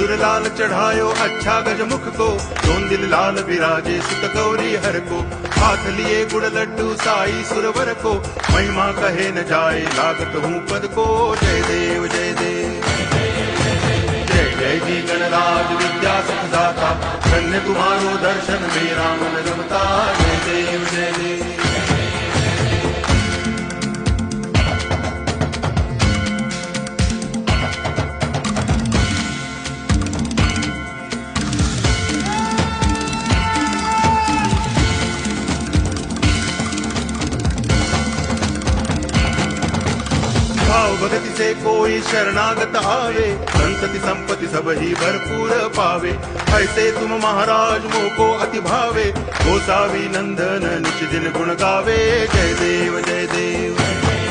सिंदूर लाल चढ़ायो अच्छा गजमुख को, दोन दिल लाल विराजे सुत गौरी हर को, हाथ लिए गुड़ लड्डू साई सुरवर को, महिमा कहे न जाए लागत हूँ पद को। जय देव जय देव जय जय जी गणराज विद्या सुखदाता, धन्य तुम्हारो दर्शन मेरा मन रमता। जय देव जय देव भाव भगति से कोई शरणागत आवे, संतति संपत्ति सब ही भरपूर पावे। ऐसे तुम महाराज मोको अति भावे, गोसावी नंदन निच दिन गुण गावे। जय देव जय देव